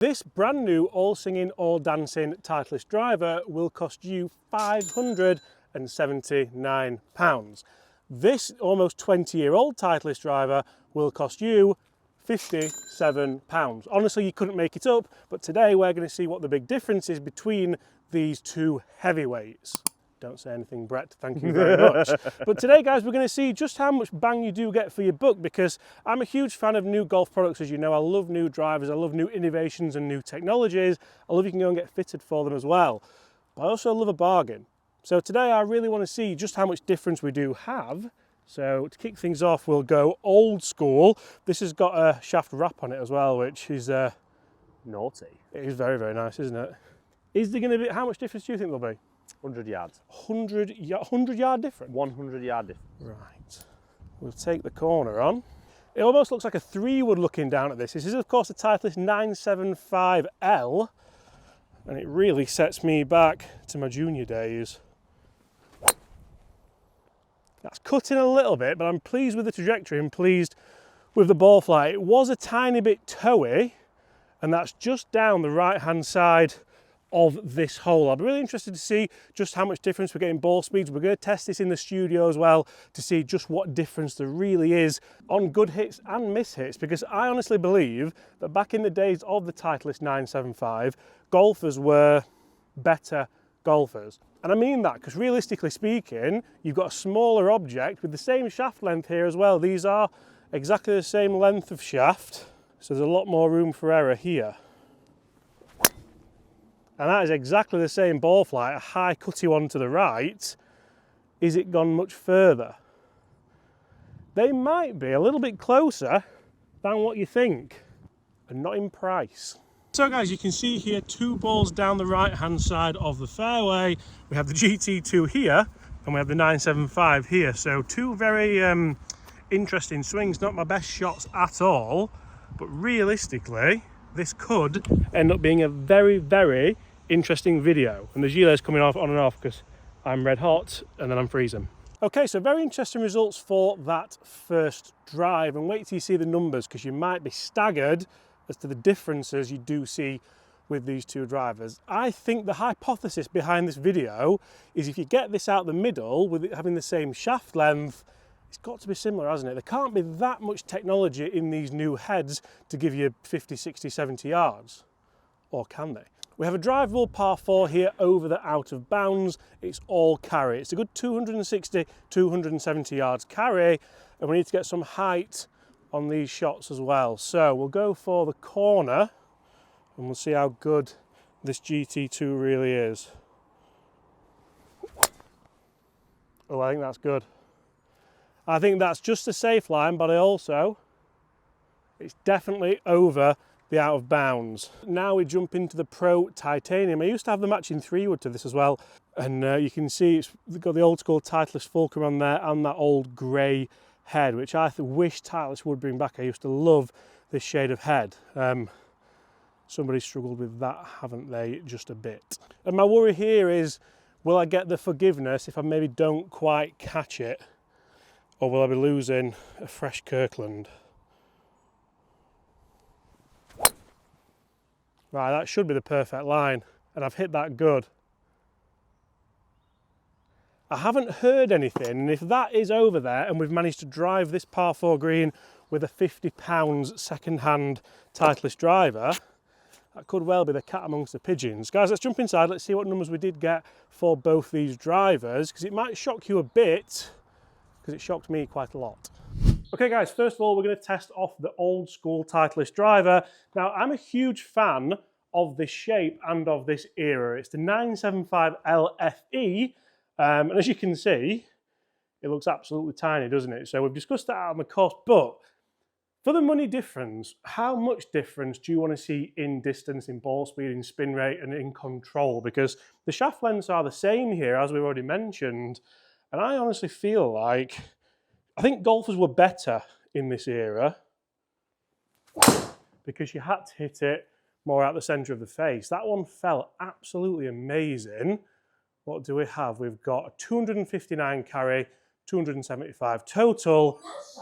This brand new all singing, all dancing Titleist driver will cost you £579. This almost 20-year-old Titleist driver will cost you £57. Honestly, you couldn't make it up, but today we're going to see what the big difference is between these two heavyweights. Don't say anything, Brett, thank you very much. But today, guys, we're going to see just how much bang you do get for your buck, because I'm a huge fan of new golf products, as you know. I love new drivers, I love new innovations and new technologies. I love you can go and get fitted for them as well. But I also love a bargain. So today I really want to see just how much difference we do have. So to kick things off, we'll go old school. This has got a shaft wrap on it as well, which is naughty. It is very, very nice, isn't it? Is there going to be, how much difference do you think there'll be? 100 yards. 100 yard difference? 100 yard difference. Right. We'll take the corner on. It almost looks like a 3-wood looking down at this. This is, of course, the Titleist 975L, and it really sets me back to my junior days. That's cutting a little bit, but I'm pleased with the trajectory and pleased with the ball flight. It was a tiny bit toey, and that's just down the right-hand side of this hole. I'll be really interested to see just how much difference we're getting ball speeds. We're going to test this in the studio as well to see just what difference there really is on good hits and miss hits, because I honestly believe that back in the days of the Titleist 975, golfers were better golfers. And I mean that because realistically speaking, you've got a smaller object with the same shaft length here as well. These are exactly the same length of shaft, so there's a lot more room for error here. And that is exactly the same ball flight, a high cutty one to the right. Is it gone much further? They might be a little bit closer than what you think, and not in price. So guys, you can see here 2 balls down the right hand side of the fairway. We have the GT2 here, and we have the 975 here. So 2 very interesting swings, not my best shots at all, but realistically, this could end up being a very, very interesting video. And the gilet's coming off on and off because I'm red hot and then I'm freezing. Okay, so very interesting results for that first drive, and wait till you see the numbers because you might be staggered as to the differences you do see with these two drivers. I think the hypothesis behind this video is if you get this out the middle with it having the same shaft length, it's got to be similar, hasn't it? There can't be that much technology in these new heads to give you 50, 60, 70 yards. Or can they? We have a drivable par 4 here over the out of bounds. It's all carry. It's a good 260, 270 yards carry, and we need to get some height on these shots as well. So we'll go for the corner and we'll see how good this GT2 really is. Oh, I think that's good. I think that's just a safe line, but it's definitely over the out of bounds. Now we jump into the Pro Titanium. I used to have the matching 3-wood to this as well, and you can see it's got the old school Titleist fulcrum on there and that old grey head, which I wish Titleist would bring back. I used to love this shade of head. Somebody struggled with that, haven't they, just a bit. And my worry here is, will I get the forgiveness if I maybe don't quite catch it, or will I be losing a fresh Kirkland? Right, that should be the perfect line, and I've hit that good. I haven't heard anything, and if that is over there and we've managed to drive this par 4 green with a £50 second-hand Titleist driver, that could well be the cat amongst the pigeons. Guys, let's jump inside, let's see what numbers we did get for both these drivers, because it might shock you a bit, because it shocked me quite a lot. Okay guys, first of all, we're going to test off the old school Titleist driver. Now, I'm a huge fan of this shape and of this era. It's the 975 LFE, and as you can see, it looks absolutely tiny, doesn't it? So we've discussed that out on the course, but for the money difference, how much difference do you want to see in distance, in ball speed, in spin rate, and in control? Because the shaft lengths are the same here, as we've already mentioned, and I honestly feel like I think golfers were better in this era because you had to hit it more out the centre of the face. That one felt absolutely amazing. What do we have? We've got a 259 carry, 275 total,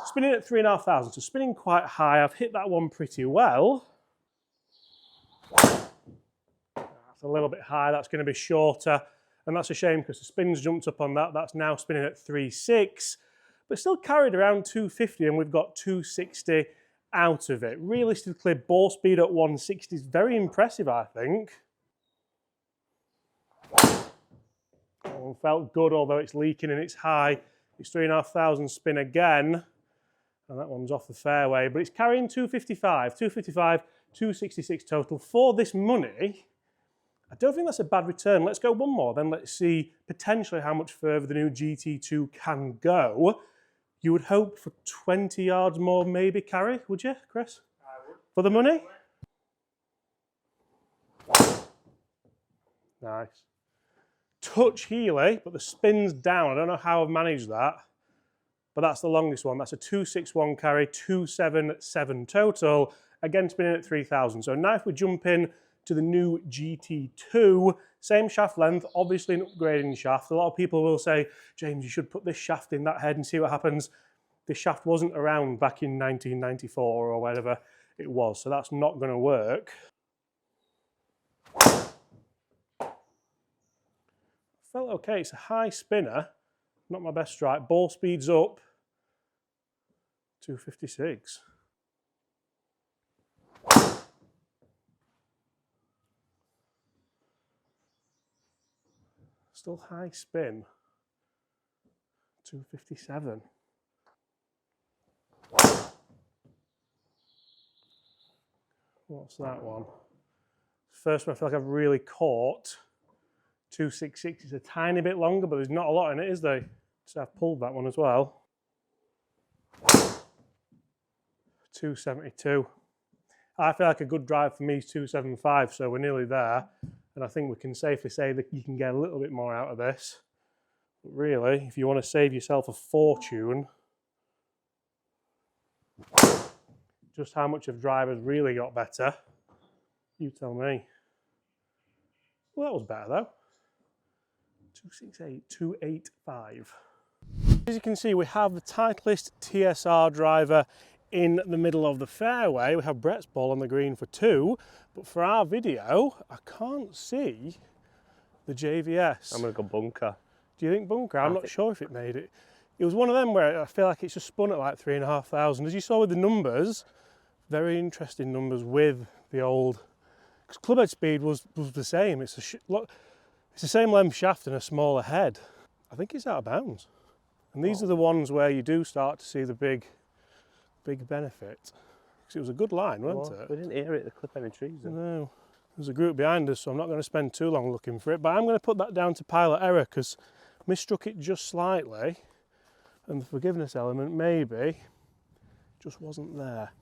spinning at 3,500, so spinning quite high. I've hit that one pretty well. That's a little bit high, that's going to be shorter, and that's a shame because the spin's jumped up on that. That's now spinning at 3.6, but still carried around 250, and we've got 260 out of it. Realistically, ball speed at 160 is very impressive, I think. That one felt good, although it's leaking and it's high. It's 3,500 spin again, and that one's off the fairway, but it's carrying 255, 266 total. For this money, I don't think that's a bad return. Let's go one more, then let's see potentially how much further the new GT2 can go. You would hope for 20 yards more, maybe, carry, would you, Chris? I would. For the money? Nice. Touch Healy, but the spin's down. I don't know how I've managed that, but that's the longest one. That's a 261 carry, 277 total. Again, spinning at 3,000. So now if we jump in to the new GT2, same shaft length, obviously an upgrading shaft. A lot of people will say, James, you should put this shaft in that head and see what happens. This shaft wasn't around back in 1994 or whatever it was, so that's not going to work. Felt okay, it's a high spinner, not my best strike. Ball speed's up, 256. Still high spin, 257. What's that one? First one I feel like I've really caught. 266 is a tiny bit longer, but there's not a lot in it, is there? So I've pulled that one as well. 272. I feel like a good drive for me is 275, so we're nearly there. And I think we can safely say that you can get a little bit more out of this. But really, if you want to save yourself a fortune, just how much of drivers really got better, you tell me. Well, that was better though. 268, 285. As you can see, we have the Titleist TSR driver in the middle of the fairway. We have Brett's ball on the green for 2, but for our video, I can't see the JVS. I'm going to go bunker. Do you think bunker? I'm not sure if it made it. It was one of them where I feel like it's just spun at like 3,500. As you saw with the numbers, very interesting numbers with the old, because clubhead speed was the same. It's the same length shaft and a smaller head. I think it's out of bounds. And these are the ones where you do start to see the big benefit. Because it was a good line, wasn't it? We didn't hear it, the clip any trees. No. There's a group behind us, so I'm not going to spend too long looking for it. But I'm going to put that down to pilot error because I misstruck it just slightly. And the forgiveness element maybe just wasn't there.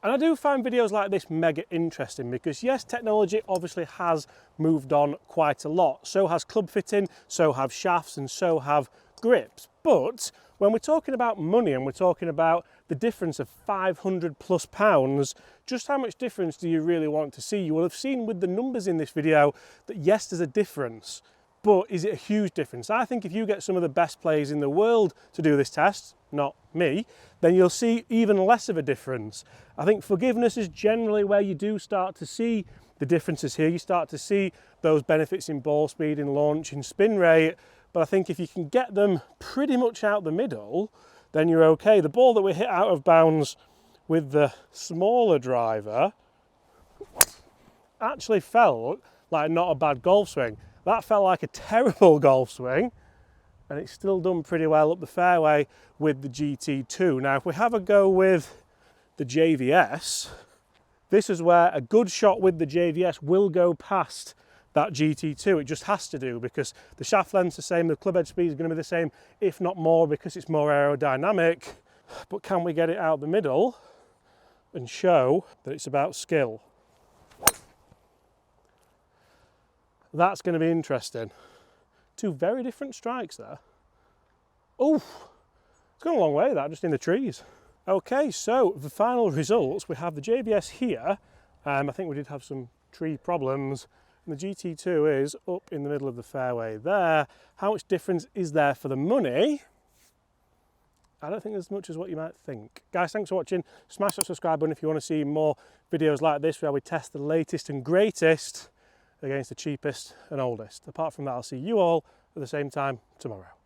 And I do find videos like this mega interesting because yes, technology obviously has moved on quite a lot. So has club fitting, so have shafts, and so have grips. But when we're talking about money and we're talking about the difference of £500+, just how much difference do you really want to see? You will have seen with the numbers in this video that yes, there's a difference, but is it a huge difference? I think if you get some of the best players in the world to do this test, not me, then you'll see even less of a difference. I think forgiveness is generally where you do start to see the differences here. You start to see those benefits in ball speed, in launch, in spin rate, but I think if you can get them pretty much out the middle, then you're okay. The ball that we hit out of bounds with the smaller driver actually felt like not a bad golf swing. That felt like a terrible golf swing, and it's still done pretty well up the fairway with the GT2. Now, if we have a go with the JVS, this is where a good shot with the JVS will go past that GT2. It just has to do because the shaft length's the same, the club head speed is going to be the same, if not more, because it's more aerodynamic. But can we get it out the middle and show that it's about skill? That's going to be interesting. Two very different strikes there. Oh, it's gone a long way that, just in the trees. Okay, so the final results, we have the JVS here. I think we did have some tree problems. And the GT2 is up in the middle of the fairway there. How much difference is there for the money? I don't think there's as much as what you might think. Guys, thanks for watching. Smash that subscribe button if you want to see more videos like this where we test the latest and greatest. against the cheapest and oldest. Apart from that, I'll see you all at the same time tomorrow.